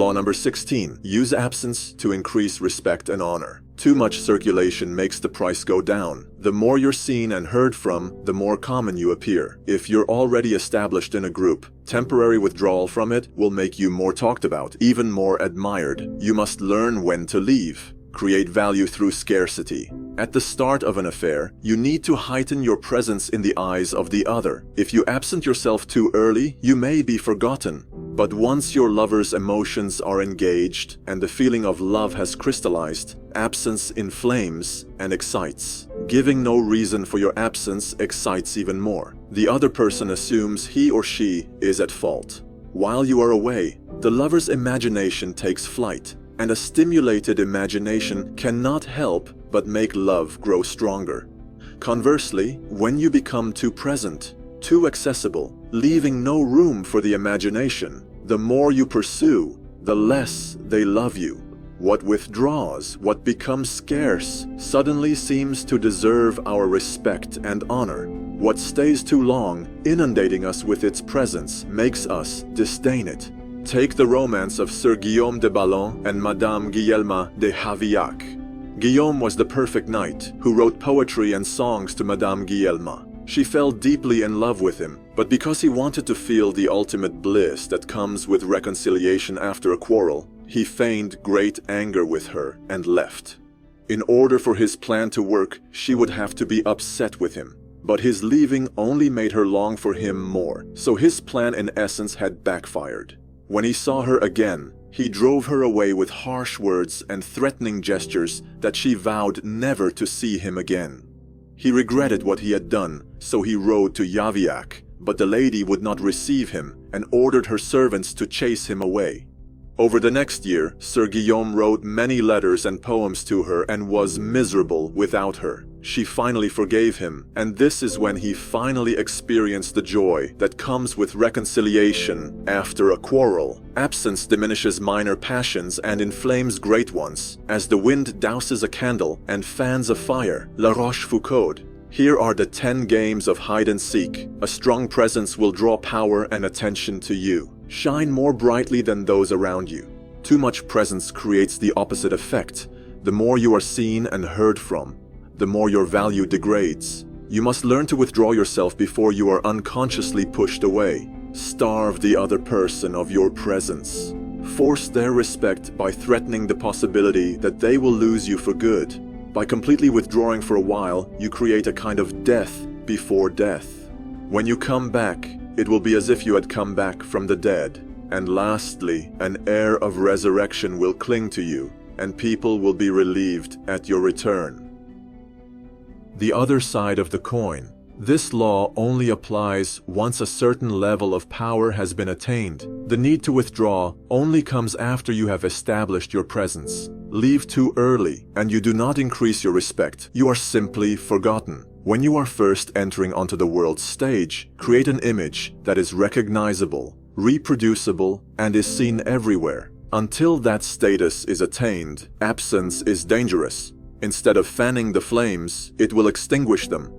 Law number 16. Use absence to increase respect and honor. Too much circulation makes the price go down. The more you're seen and heard from, the more common you appear. If you're already established in a group, temporary withdrawal from it will make you more talked about, even more admired. You must learn when to leave. Create value through scarcity. At the start of an affair, you need to heighten your presence in the eyes of the other. If you absent yourself too early, you may be forgotten. But once your lover's emotions are engaged and the feeling of love has crystallized, absence inflames and excites. Giving no reason for your absence excites even more. The other person assumes he or she is at fault. While you are away, the lover's imagination takes flight, and a stimulated imagination cannot help but make love grow stronger. Conversely, when you become too present, too accessible, leaving no room for the imagination, the more you pursue, the less they love you. What withdraws, what becomes scarce, suddenly seems to deserve our respect and honor. What stays too long, inundating us with its presence, makes us disdain it. Take the romance of Sir Guillaume de Ballon and Madame Guilhelma de Havillac. Guillaume was the perfect knight who wrote poetry and songs to Madame Guilhelma. She fell deeply in love with him, but because he wanted to feel the ultimate bliss that comes with reconciliation after a quarrel, he feigned great anger with her and left. In order for his plan to work, she would have to be upset with him. But his leaving only made her long for him more, so his plan in essence had backfired. When he saw her again, he drove her away with harsh words and threatening gestures that she vowed never to see him again. He regretted what he had done, so he rode to Yaviac, but the lady would not receive him and ordered her servants to chase him away. Over the next year, Sir Guillaume wrote many letters and poems to her and was miserable without her. She finally forgave him, and this is when he finally experienced the joy that comes with reconciliation after a quarrel. Absence diminishes minor passions and inflames great ones, as the wind douses a candle and fans a fire. La Rochefoucauld. Here are the 10 games of hide and seek. A strong presence will draw power and attention to you. Shine more brightly than those around you. Too much presence creates the opposite effect. The more you are seen and heard from, the more your value degrades. You must learn to withdraw yourself before you are unconsciously pushed away. Starve the other person of your presence. Force their respect by threatening the possibility that they will lose you for good. By completely withdrawing for a while, you create a kind of death before death. When you come back, it will be as if you had come back from the dead. And lastly, an air of resurrection will cling to you, and people will be relieved at your return. The other side of the coin. This law only applies once a certain level of power has been attained. The need to withdraw only comes after you have established your presence. Leave too early, and you do not increase your respect. You are simply forgotten. When you are first entering onto the world's stage, create an image that is recognizable, reproducible, and is seen everywhere. Until that status is attained, absence is dangerous. Instead of fanning the flames, it will extinguish them.